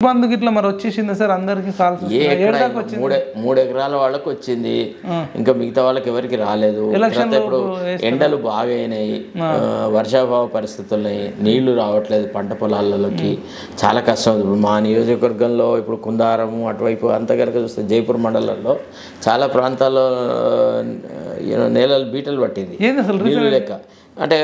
బంధుకి ఇట్లా మరి వచ్చేసింది సార్ అందరికి కాల్స్? 3 ఎకరాల వాళ్ళకి వచ్చింది, ఇంకా మిగతా వాళ్ళకి ఎవరికి రాలేదు. ఇప్పుడు ఎండలు బాగా అయినాయి, వర్షాభావ పరిస్థితులు ఉన్నాయి, నీళ్లు రావట్లేదు పంట పొలాలలోకి, చాలా కష్టం. ఇప్పుడు మా నియోజకవర్గంలో ఇప్పుడు కుందారము అటువైపు అంత కనుక చూస్తే జైపూర్ మండలంలో చాలా ప్రాంతాల్లో నేలలు బీటలు పట్టింది నీళ్ళు లెక్క. అంటే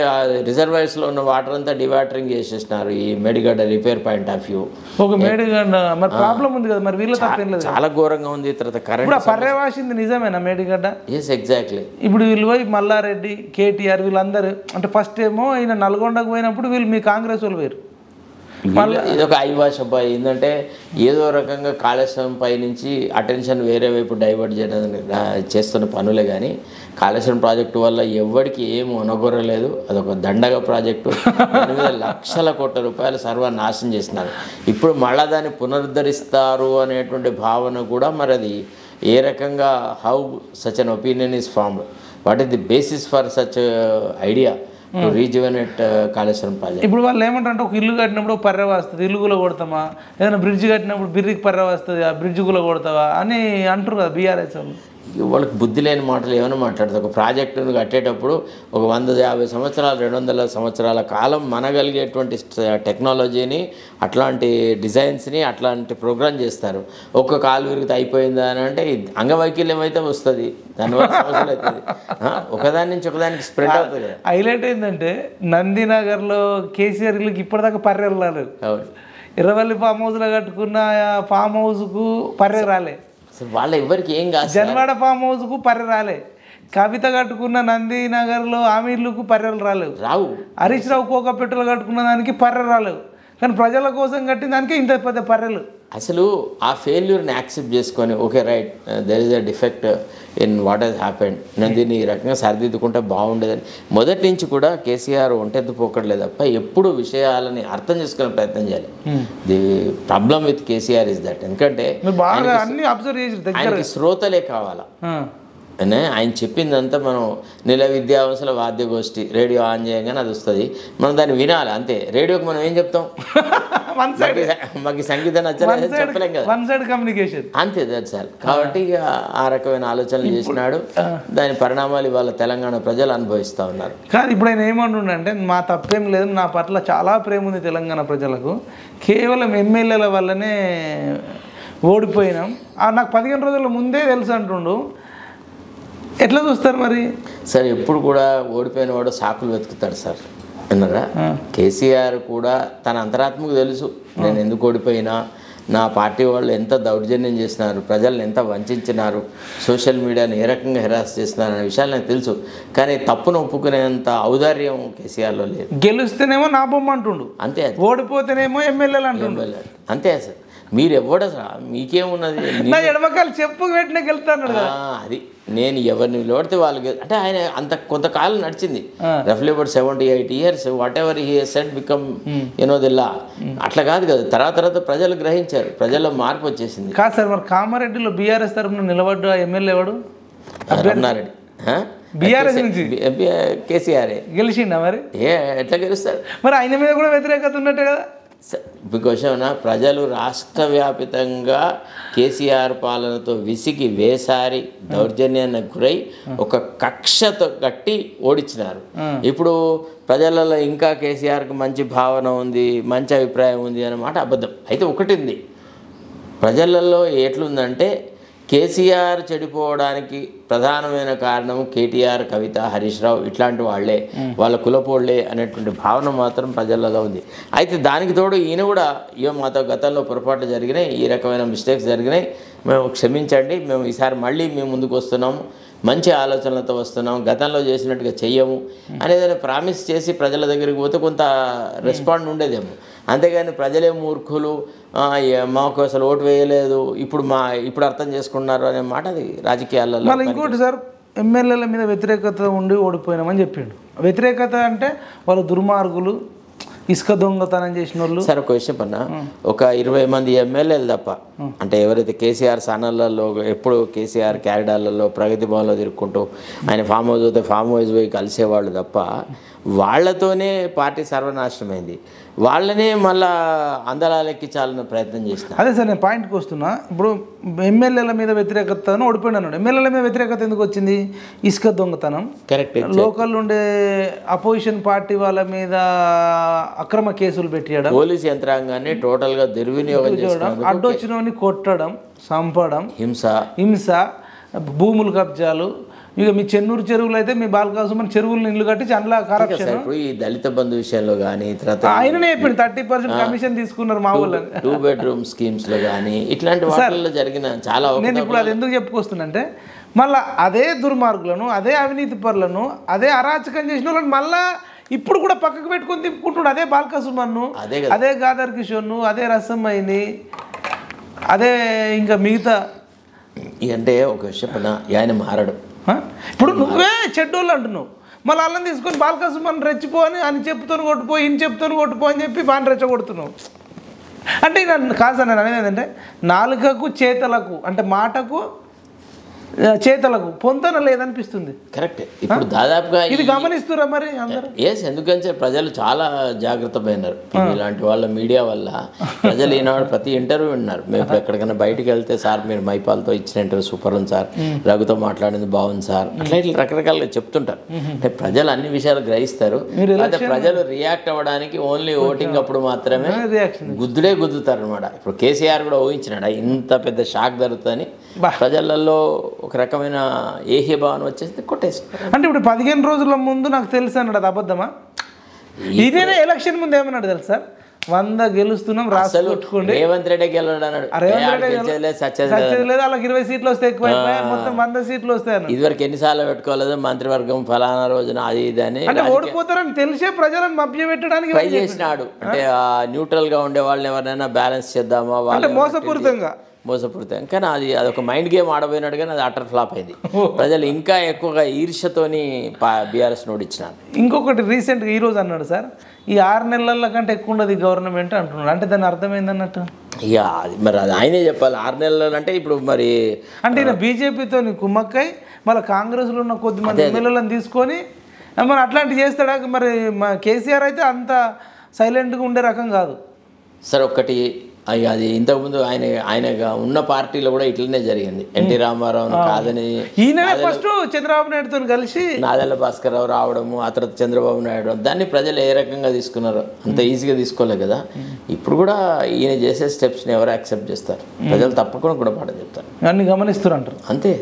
రిజర్వాయర్స్లో ఉన్న వాటర్ అంతా డివాటరింగ్ చేసేసినారు ఈ Medigadda repair point of view. ఒక మేడిగడ్డ మరి ప్రాబ్లం ఉంది కదా, మరి వీళ్ళ తప్పేం చాలా ఘోరంగా ఉంది. తర్వాత కరెంట్ పర్యవాసింది నిజమేనా మేడిగడ్డ? Yes, exactly. ఇప్పుడు వీళ్ళు పోయి మల్లారెడ్డి, కేటీఆర్ వీళ్ళందరూ అంటే ఫస్ట్ ఏమో ఈయన నల్గొండకు పోయినప్పుడు వీళ్ళు మీ కాంగ్రెస్ వాళ్ళు వేరు. ఇది ఒక ఐవాష్ అబ్బాయి ఏంటంటే ఏదో రకంగా కాళేశ్వరం పై నుంచి అటెన్షన్ వేరే వైపు డైవర్ట్ చేయడం చేస్తున్న పనులే కానీ కాళేశ్వరం ప్రాజెక్టు వల్ల ఎవరికి ఏమి అనగొరలేదు. అదొక దండగ ప్రాజెక్టు, దాని మీద లక్షల కోట్ల రూపాయలు సర్వనాశనం చేసినారు. ఇప్పుడు మళ్ళా దాన్ని పునరుద్ధరిస్తారు అనేటువంటి భావన కూడా మరి అది ఏ రకంగా, how such an opinion is formed, what is the basis for such idea to rejuvenate Kaleshwaram project? ఇప్పుడు వాళ్ళు ఏమంటారంటే ఒక ఇల్లు కట్టినప్పుడు పర్రె వస్తుంది, ఇల్లు కూడా కొడతామా, ఏదైనా బ్రిడ్జ్ కట్టినప్పుడు బిర్రికి పర్రె వస్తుంది, ఆ బ్రిడ్జ్ కూడా కొడతావా అని అంటారు కదా బీఆర్ఎస్ వాళ్ళు. వాళ్ళకి బుద్ధి లేని మాటలు ఏమైనా మాట్లాడతారు. ఒక ప్రాజెక్టును కట్టేటప్పుడు ఒక 150 సంవత్సరాలు 200 సంవత్సరాల కాలం మనగలిగేటువంటి టెక్నాలజీని, అట్లాంటి డిజైన్స్ని, అట్లాంటి ప్రోగ్రామ్ చేస్తారు. ఒక్క కాలు విరిగితే అయిపోయిందా అని అంటే అంగవైకల్యం అయితే వస్తుంది, దానివల్ల సమస్యలు అవుతుంది, ఒకదాని నుంచి ఒకదానికి స్ప్రెడ్ అవుతుంది. హైలైట్ ఏంటంటే నందినగర్లో కేసీఆర్ ఇళ్ళకి ఇప్పటిదాకా పర్రెలు రాలేదు. ఎర్రవల్లి ఫామ్ హౌస్లో కట్టుకున్న ఫామ్ హౌస్కు పర్రె రాలే, వాళ్ళ ఎవరికి ఏం కాదు. జన్వాడ ఫామ్ హౌస్కు పర్రె రాలే, కవిత కట్టుకున్న నందినగర్లో ఆమె ఇల్లుకు పర్రెలు రాలేవు, రావు. హరీష్ రావు కోకపెట్టలు కట్టుకున్న దానికి పర్రె రాలేవు, కానీ ప్రజల కోసం కట్టిన దానికి ఇంత పెద్ద పర్రెలు. అసలు ఆ ఫెయిల్యూర్ని యాక్సెప్ట్ చేసుకొని okay right there is a defect in what has happened, నేను దీన్ని ఈ రకంగా సరిదిద్దుకుంటే బాగుండేదని మొదటి నుంచి కూడా కేసీఆర్ ఒంటెత్తు పోకట్లేదు తప్ప ఎప్పుడు విషయాలని అర్థం చేసుకునే ప్రయత్నం చేయాలి. The problem with KCR is that, ఎందుకంటే ఆయనకి శ్రోతలే కావాలా. ఆయన చెప్పిందంతా మనం నిల విద్యావంశల వాద్యగోష్ఠి రేడియో ఆన్ చేయగానే అది వస్తుంది, మనం దాన్ని వినాలి అంతే. రేడియోకి మనం ఏం చెప్తాం, మాకు సంగీతం నచ్చలేదు చెప్పలేం కదా, వన్ సైడ్ కమ్యూనికేషన్ అంతే, దట్స్ ఆల్. కాబట్టి ఆ రకమైన ఆలోచనలు చేసినాడు. దాని పరిణామాలు ఇవాళ తెలంగాణ ప్రజలు అనుభవిస్తూ ఉన్నారు. కానీ ఇప్పుడు ఆయన ఏమంటుండంటే మా తప్పేం లేదు, నా పట్ల చాలా ప్రేమ ఉంది తెలంగాణ ప్రజలకు, కేవలం ఎమ్మెల్యేల వల్లనే ఓడిపోయినాం, నాకు 15 రోజుల ముందే తెలుసు అంటుండు. ఎట్లా చూస్తారు మరి సార్? ఎప్పుడు కూడా ఓడిపోయిన వాడు సాకులు వెతుకుతాడు సార్, విన్నారా? కేసీఆర్ కూడా తన అంతరాత్మకు తెలుసు నేను ఎందుకు ఓడిపోయినా, నా పార్టీ వాళ్ళు ఎంత దౌర్జన్యం చేసినారు, ప్రజల్ని ఎంత వంచినారు, సోషల్ మీడియాని ఏ రకంగా హెరాస్ చేస్తున్నారు అనే విషయాలు నాకు తెలుసు. కానీ తప్పును ఒప్పుకునేంత ఔదార్యం కేసీఆర్లో లేదు. గెలుస్తేనేమో నా బొమ్మ అంటుండు అంతే, ఓడిపోతేనేమో ఎమ్మెల్యేలు అంటుండు అంతే సార్. మీరు ఎవడ మీకేమున్నది, ఎడమకాలు చెప్పు పెట్టినా గెలుస్తాను అది. నేను ఎవరిని నిలబడితే వాళ్ళకి అంటే ఆయన అంత కొంతకాలం నడిచింది, రఫ్లీ about 78 years, whatever he said become the law. అట్లా కాదు కదా, తర్వాత ప్రజలు గ్రహించారు, ప్రజల్లో మార్పు వచ్చేసింది. కాదు సార్, మరి కామారెడ్డిలో బీఆర్ఎస్ తరఫున నిలబడ్డ ఎమ్మెల్యే వాడు రమణారెడ్డి, బీఆర్ఎస్ నుంచి కేసీఆర్ గెలిచిండా? మరి ఎట్లా గెలుస్తాడు? మరి ఆయన మీద కూడా వ్యతిరేకత ఉన్నట్టే కదా. బికాస్ ప్రజలు రాష్ట్ర వ్యాపితంగా కేసీఆర్ పాలనతో విసిగి వేసారి దౌర్జన్యానికి గురై ఒక కక్షతో కట్టి ఓడించినారు. ఇప్పుడు ప్రజలలో ఇంకా కేసీఆర్కి మంచి భావన ఉంది, మంచి అభిప్రాయం ఉంది అన్నమాట అబద్ధం. అయితే ఒకటి ఉంది, ప్రజలలో ఎట్లుందంటే కేసీఆర్ చెడిపోవడానికి ప్రధానమైన కారణం కేటీఆర్, కవిత, హరీష్ రావు ఇట్లాంటి వాళ్ళే, వాళ్ళ కులపోళ్లే అనేటువంటి భావన మాత్రం ప్రజలలో ఉంది. అయితే దానికి తోడు ఈయన కూడా మాతో గతంలో పొరపాట్లు జరిగినాయి, ఈ రకమైన మిస్టేక్స్ జరిగినాయి, మేము క్షమించండి, మేము ఈసారి మళ్ళీ మేము ముందుకు వస్తున్నాము, మంచి ఆలోచనలతో వస్తున్నాం, గతంలో చేసినట్టుగా చెయ్యము అనేదాన్ని ప్రామిస్ చేసి ప్రజల దగ్గరికి పోతే కొంత రెస్పాండ్ ఉండేదేమో. అంతేగాని ప్రజలే మూర్ఖులు, మాకు అసలు ఓటు వేయలేదు, ఇప్పుడు అర్థం చేసుకున్నారు అనే మాట అది రాజకీయాలలో. మళ్ళీ ఇంకోటి సార్, ఎమ్మెల్యేల మీద వ్యతిరేకత ఉండి ఓడిపోయినామని చెప్పిండు. వ్యతిరేకత అంటే వాళ్ళు దుర్మార్గులు, ఇసుక దొంగతనం చేసిన వాళ్ళు. సార్ ఒక విషయం అన్న, ఒక 20 మంది ఎమ్మెల్యేలు తప్ప, అంటే ఎవరైతే కేసీఆర్ స్థానాలలో ఎప్పుడు కేసీఆర్ క్యారిడార్లలో ప్రగతి భవన్లో తిరుక్కుంటూ ఆయన ఫామ్ హౌస్ అయితే ఫామ్ హౌస్ పోయి కలిసేవాళ్ళు తప్ప వాళ్ళతోనే పార్టీ సర్వనాశనమైంది. వాళ్ళనే మళ్ళా అందలాలెక్కించాలన్న ప్రయత్నం చేస్తున్నారు. అదే సార్, నేను పాయింట్కి వస్తున్నా. ఇప్పుడు ఎమ్మెల్యేల మీద వ్యతిరేకతను ఓడిపోయినాడు. ఎమ్మెల్యేల మీద వ్యతిరేకత ఎందుకు వచ్చింది? ఇసుక దొంగతనం, కరెక్ట్. లోకల్ ఉండే అపోజిషన్ పార్టీ వాళ్ళ మీద అక్రమ కేసులు పెట్టియడం, పోలీస్ యంత్రాంగాన్ని టోటల్గా దుర్వినియోగం చేసుకోవడం, అడ్డొచ్చినవని కొట్టడం, చంపడం, హింస, భూములు కబ్జాలు. ఇక మీ చెన్నూరు చెరువులు అయితే మీ బాలకాసుమని చెరువులను ఇల్లు కట్టి అందులో కరప్షన్. ఇప్పుడు ఈ దళిత బంధు విషయంలో కానీ తర్వాత ఆయననే చెప్పింది 30% కమిషన్ తీసుకున్నారు మా వాళ్ళని. 2 బెడ్రూమ్ స్కీమ్స్ లో కానీ ఇట్లాంటి వాటిల్లో జరిగిన చాలా. నేను ఇప్పుడు అది ఎందుకు చెప్పుకొస్తున్నంటే, మళ్ళీ అదే దుర్మార్గులను, అదే అవినీతి పరులను, అదే అరాచకం చేసిన వాళ్ళని మళ్ళా ఇప్పుడు కూడా పక్కకు పెట్టుకొని తిప్పుకుంటున్నాడు. అదే బాలకాసుమన్ను, అదే గాదర్ కిషోర్ను, అదే రసమ్మయ్యని, అదే ఇంకా మిగతా. అంటే ఒక విషయం ఆయన మారడు. ఇప్పుడు నువ్వే చెడ్డోళ్ళు అంటున్నావు, మళ్ళీ వాళ్ళని తీసుకొని బాలకాసుమని రెచ్చిపో అని చెప్తాను కొట్టుపో, ఈయన చెప్తాను కొట్టుపో అని చెప్పి బాగా రెచ్చగొడుతున్నావు. అంటే నన్ను కాదు సార్, నేను అనేది ఏంటంటే నాలుకకు చేతలకు, అంటే మాటకు చేతలకు పొంతన లేదనిపిస్తుంది. కరెక్ట్. ఇప్పుడు దాదాపుగా ఇది గమనిస్తురా మరి అందరూ? ఎందుకంటే ప్రజలు చాలా జాగ్రత్త పోయినారు ఇలాంటి వాళ్ళ మీడియా వల్ల. ప్రజలు ఈనాడు ప్రతి ఇంటర్వ్యూ విన్నారు. మేము ఇప్పుడు ఎక్కడికైనా బయటికి వెళ్తే, సార్ మీరు మైపాల్తో ఇచ్చిన ఇంటర్వ్యూ సూపర్ ఉంది సార్, రఘుతో మాట్లాడింది బాగుంది సార్, అట్లా ఇట్లా రకరకాలుగా చెప్తుంటారు. అంటే ప్రజలు అన్ని విషయాలు గ్రహిస్తారు. అయితే ప్రజలు రియాక్ట్ అవ్వడానికి ఓన్లీ ఓటింగ్ అప్పుడు మాత్రమే గుద్దుడే గుద్దుతారు అనమాట. ఇప్పుడు కేసీఆర్ కూడా ఊహించినాడు ఇంత పెద్ద షాక్ జరుగుతుందని. ప్రజలలో ఒక రకమైన ఏహ్య భావన వచ్చేసి కొట్టేస్తారు. అంటే ఇప్పుడు 15 రోజుల ముందు నాకు తెలుసు అన్నాడు, అది అబద్ధమా? ఇదేనే ఎలక్షన్ ముందు ఏమన్నాడు తెలుసా? 100 గెలుస్తున్నాం రాసి కొట్టుకోండి. రేవంత్ రెడ్డి గెలవడు అన్నాడు. వాళ్ళకి 20 సీట్లు వస్తే ఎక్కువ, మొత్తం 100 సీట్లు వస్తాయి. ఇదివరకు ఎన్నిసార్లు పెట్టుకోలేదు మంత్రివర్గం ఫలానా రోజున అది ఇది అని. అంటే ఓడిపోతారని తెలిసే ప్రజలను మభ్య పెట్టడానికి ట్రై చేసినాడు. అంటే న్యూట్రల్ గా ఉండే వాళ్ళని ఎవరైనా బ్యాలెన్స్ చేద్దామా, వాళ్ళు మోసపూరితం. కానీ అదొక మైండ్ గేమ్ ఆడబోయినాడు, కానీ అది అటర్ ఫ్లాప్ అయింది. ప్రజలు ఇంకా ఎక్కువగా ఈర్ష్యతోని బీఆర్ఎస్ ఓడించినారు. ఇంకొకటి రీసెంట్గా ఈరోజు అన్నాడు సార్, ఈ 6 నెలల కంటే ఎక్కువ ఉండదు గవర్నమెంట్ అంటున్నాడు. అంటే దాని అర్థమైంది అన్నట్టు. ఇక అది మరి అది ఆయనే చెప్పాలి. 6 నెలలు అంటే ఇప్పుడు మరి అంటే ఈయన బీజేపీతో కుమ్మక్కై మళ్ళీ కాంగ్రెస్లో ఉన్న కొద్దిమంది ఎమ్మెల్యేలను తీసుకొని మరి అట్లాంటివి చేస్తాడా? మరి మా కేసీఆర్ అయితే అంత సైలెంట్గా ఉండే రకం కాదు సార్. ఒక్కటి అది ఇంతకుముందు ఆయనగా ఉన్న పార్టీలో కూడా ఇట్లనే జరిగింది. ఎన్టీ రామారావు కాదని ఈయన ఫస్ట్ చంద్రబాబు నాయుడుతో కలిసి నాదెళ్ల భాస్కర్ రావు రావడము, ఆ తర్వాత చంద్రబాబు నాయుడు, దాన్ని ప్రజలు ఏ రకంగా తీసుకున్నారు? అంత ఈజీగా తీసుకోలేదు కదా. ఇప్పుడు కూడా ఈయన చేసే స్టెప్స్ని ఎవరు యాక్సెప్ట్ చేస్తారు? ప్రజలు తప్పకుండా కూడా పాట చెప్తారు, అన్ని గమనిస్తారు అంటారు అంతే.